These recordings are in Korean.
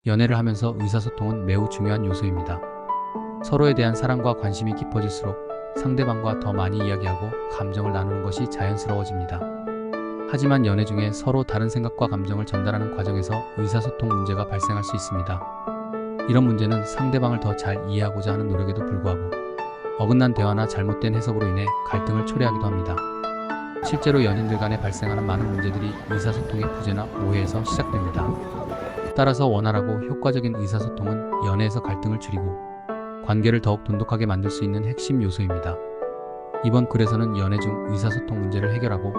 연애를 하면서 의사소통은 매우 중요한 요소입니다. 서로에 대한 사랑과 관심이 깊어질수록 상대방과 더 많이 이야기하고 감정을 나누는 것이 자연스러워집니다. 하지만 연애 중에 서로 다른 생각과 감정을 전달하는 과정에서 의사소통 문제가 발생할 수 있습니다. 이런 문제는 상대방을 더 잘 이해하고자 하는 노력에도 불구하고 어긋난 대화나 잘못된 해석으로 인해 갈등을 초래하기도 합니다. 실제로 연인들 간에 발생하는 많은 문제들이 의사소통의 부재나 오해에서 시작됩니다. 따라서 원활하고 효과적인 의사소통은 연애에서 갈등을 줄이고 관계를 더욱 돈독하게 만들 수 있는 핵심 요소입니다. 이번 글에서는 연애 중 의사소통 문제를 해결하고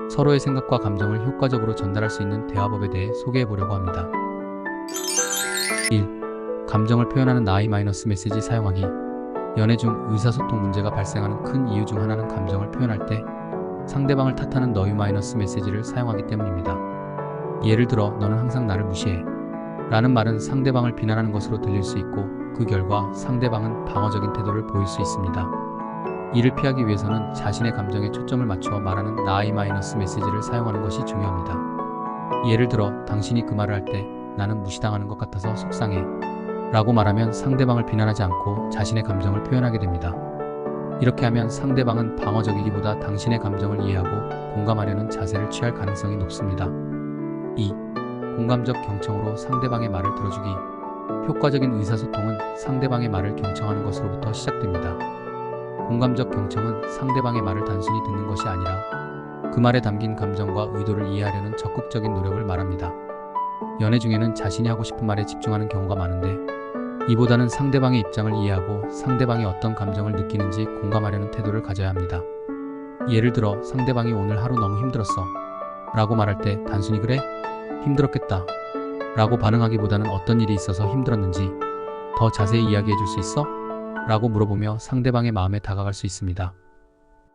서로의 생각과 감정을 효과적으로 전달할 수 있는 대화법에 대해 소개해 보려고 합니다. 1. 감정을 표현하는 I-메시지 사용하기. 연애 중 의사소통 문제가 발생하는 큰 이유 중 하나는 감정을 표현할 때 상대방을 탓하는 너유 메시지를 사용하기 때문입니다. 예를 들어 너는 항상 나를 무시해 라는 말은 상대방을 비난하는 것으로 들릴 수 있고 그 결과 상대방은 방어적인 태도를 보일 수 있습니다. 이를 피하기 위해서는 자신의 감정에 초점을 맞추어 말하는 I-메시지를 사용하는 것이 중요합니다. 예를 들어 당신이 그 말을 할 때 나는 무시당하는 것 같아서 속상해 라고 말하면 상대방을 비난하지 않고 자신의 감정을 표현하게 됩니다. 이렇게 하면 상대방은 방어적이기보다 당신의 감정을 이해하고 공감하려는 자세를 취할 가능성이 높습니다. 2. 공감적 경청으로 상대방의 말을 들어주기. 효과적인 의사소통은 상대방의 말을 경청하는 것으로부터 시작됩니다. 공감적 경청은 상대방의 말을 단순히 듣는 것이 아니라 그 말에 담긴 감정과 의도를 이해하려는 적극적인 노력을 말합니다. 연애 중에는 자신이 하고 싶은 말에 집중하는 경우가 많은데 이보다는 상대방의 입장을 이해하고 상대방이 어떤 감정을 느끼는지 공감하려는 태도를 가져야 합니다. 예를 들어 상대방이 오늘 하루 너무 힘들었어 라고 말할 때 단순히 그래? 힘들었겠다 라고 반응하기보다는 어떤 일이 있어서 힘들었는지 더 자세히 이야기해 줄 수 있어? 라고 물어보며 상대방의 마음에 다가갈 수 있습니다.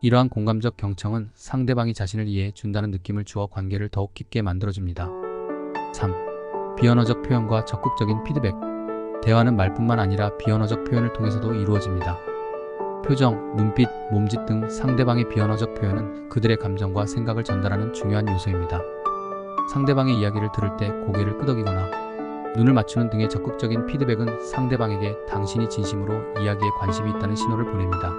이러한 공감적 경청은 상대방이 자신을 이해해 준다는 느낌을 주어 관계를 더욱 깊게 만들어줍니다. 3. 비언어적 표현과 적극적인 피드백. 대화는 말뿐만 아니라 비언어적 표현을 통해서도 이루어집니다. 표정, 눈빛, 몸짓 등 상대방의 비언어적 표현은 그들의 감정과 생각을 전달하는 중요한 요소입니다. 상대방의 이야기를 들을 때 고개를 끄덕이거나 눈을 맞추는 등의 적극적인 피드백은 상대방에게 당신이 진심으로 이야기에 관심이 있다는 신호를 보냅니다.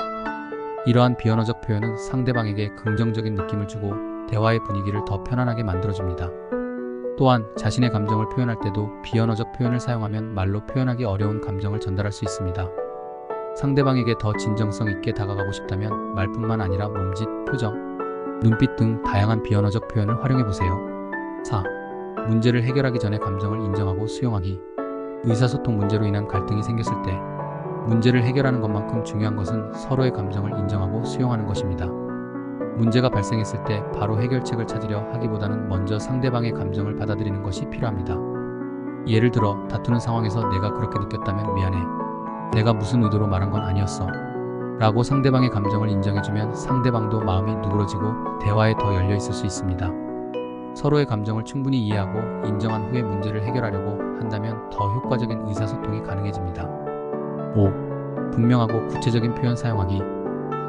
이러한 비언어적 표현은 상대방에게 긍정적인 느낌을 주고 대화의 분위기를 더 편안하게 만들어줍니다. 또한 자신의 감정을 표현할 때도 비언어적 표현을 사용하면 말로 표현하기 어려운 감정을 전달할 수 있습니다. 상대방에게 더 진정성 있게 다가가고 싶다면 말뿐만 아니라 몸짓, 표정, 눈빛 등 다양한 비언어적 표현을 활용해보세요. 4. 문제를 해결하기 전에 감정을 인정하고 수용하기. 의사소통 문제로 인한 갈등이 생겼을 때 문제를 해결하는 것만큼 중요한 것은 서로의 감정을 인정하고 수용하는 것입니다. 문제가 발생했을 때 바로 해결책을 찾으려 하기보다는 먼저 상대방의 감정을 받아들이는 것이 필요합니다. 예를 들어 다투는 상황에서 내가 그렇게 느꼈다면 미안해. 내가 무슨 의도로 말한 건 아니었어. 라고 상대방의 감정을 인정해주면 상대방도 마음이 누그러지고 대화에 더 열려 있을 수 있습니다. 서로의 감정을 충분히 이해하고 인정한 후에 문제를 해결하려고 한다면 더 효과적인 의사소통이 가능해집니다. 5. 분명하고 구체적인 표현 사용하기.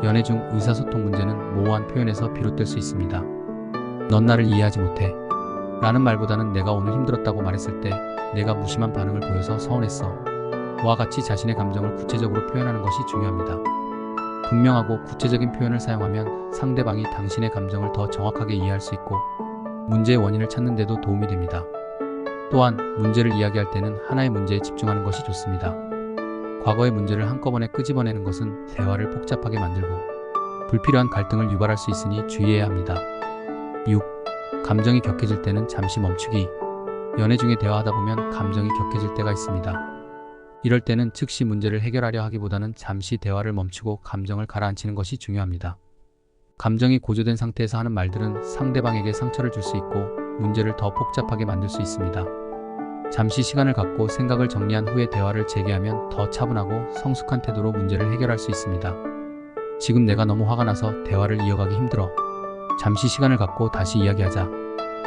연애 중 의사소통 문제는 모호한 표현에서 비롯될 수 있습니다. 넌 나를 이해하지 못해 라는 말보다는 내가 오늘 힘들었다고 말했을 때 내가 무심한 반응을 보여서 서운했어 와 같이 자신의 감정을 구체적으로 표현하는 것이 중요합니다. 분명하고 구체적인 표현을 사용하면 상대방이 당신의 감정을 더 정확하게 이해할 수 있고 문제의 원인을 찾는 데도 도움이 됩니다. 또한 문제를 이야기할 때는 하나의 문제에 집중하는 것이 좋습니다. 과거의 문제를 한꺼번에 끄집어내는 것은 대화를 복잡하게 만들고 불필요한 갈등을 유발할 수 있으니 주의해야 합니다. 6. 감정이 격해질 때는 잠시 멈추기. 연애 중에 대화하다 보면 감정이 격해질 때가 있습니다. 이럴 때는 즉시 문제를 해결하려 하기보다는 잠시 대화를 멈추고 감정을 가라앉히는 것이 중요합니다. 감정이 고조된 상태에서 하는 말들은 상대방에게 상처를 줄 수 있고 문제를 더 복잡하게 만들 수 있습니다. 잠시 시간을 갖고 생각을 정리한 후에 대화를 재개하면 더 차분하고 성숙한 태도로 문제를 해결할 수 있습니다. 지금 내가 너무 화가 나서 대화를 이어가기 힘들어. 잠시 시간을 갖고 다시 이야기하자.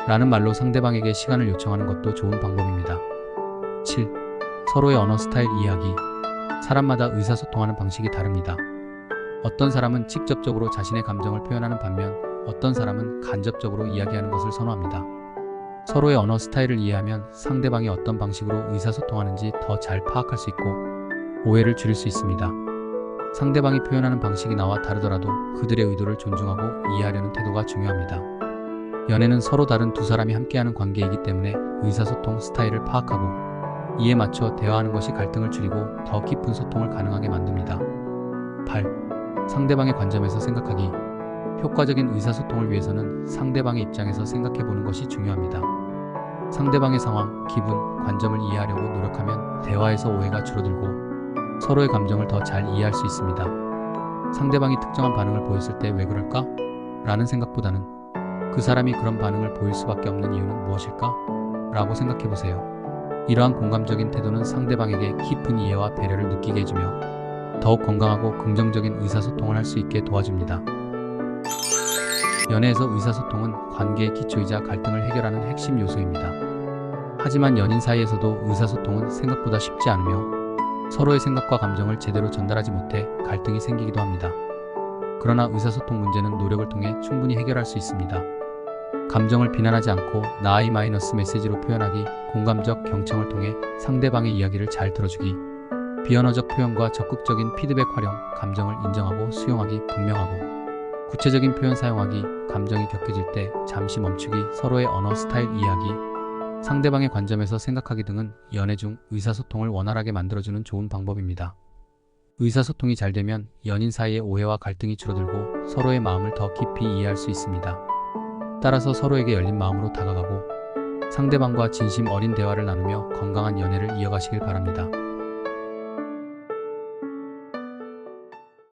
라는 말로 상대방에게 시간을 요청하는 것도 좋은 방법입니다. 7. 서로의 언어 스타일 이해하기. 사람마다 의사소통하는 방식이 다릅니다. 어떤 사람은 직접적으로 자신의 감정을 표현하는 반면 어떤 사람은 간접적으로 이야기하는 것을 선호합니다. 서로의 언어 스타일을 이해하면 상대방이 어떤 방식으로 의사소통하는지 더 잘 파악할 수 있고 오해를 줄일 수 있습니다. 상대방이 표현하는 방식이 나와 다르더라도 그들의 의도를 존중하고 이해하려는 태도가 중요합니다. 연애는 서로 다른 두 사람이 함께하는 관계이기 때문에 의사소통 스타일을 파악하고 이에 맞춰 대화하는 것이 갈등을 줄이고 더 깊은 소통을 가능하게 만듭니다. 8. 상대방의 관점에서 생각하기. 효과적인 의사소통을 위해서는 상대방의 입장에서 생각해보는 것이 중요합니다. 상대방의 상황, 기분, 관점을 이해하려고 노력하면 대화에서 오해가 줄어들고 서로의 감정을 더 잘 이해할 수 있습니다. 상대방이 특정한 반응을 보였을 때 왜 그럴까? 라는 생각보다는 그 사람이 그런 반응을 보일 수밖에 없는 이유는 무엇일까? 라고 생각해보세요. 이러한 공감적인 태도는 상대방에게 깊은 이해와 배려를 느끼게 해주며 더욱 건강하고 긍정적인 의사소통을 할 수 있게 도와줍니다. 연애에서 의사소통은 관계의 기초이자 갈등을 해결하는 핵심 요소입니다. 하지만 연인 사이에서도 의사소통은 생각보다 쉽지 않으며 서로의 생각과 감정을 제대로 전달하지 못해 갈등이 생기기도 합니다. 그러나 의사소통 문제는 노력을 통해 충분히 해결할 수 있습니다. 감정을 비난하지 않고 나이 마이너스 메시지로 표현하기, 공감적 경청을 통해 상대방의 이야기를 잘 들어주기, 비언어적 표현과 적극적인 피드백 활용, 감정을 인정하고 수용하기, 분명하고 구체적인 표현 사용하기, 감정이 격해질 때 잠시 멈추기, 서로의 언어 스타일 이해하기, 상대방의 관점에서 생각하기 등은 연애 중 의사소통을 원활하게 만들어주는 좋은 방법입니다. 의사소통이 잘 되면 연인 사이의 오해와 갈등이 줄어들고 서로의 마음을 더 깊이 이해할 수 있습니다. 따라서 서로에게 열린 마음으로 다가가고 상대방과 진심 어린 대화를 나누며 건강한 연애를 이어가시길 바랍니다.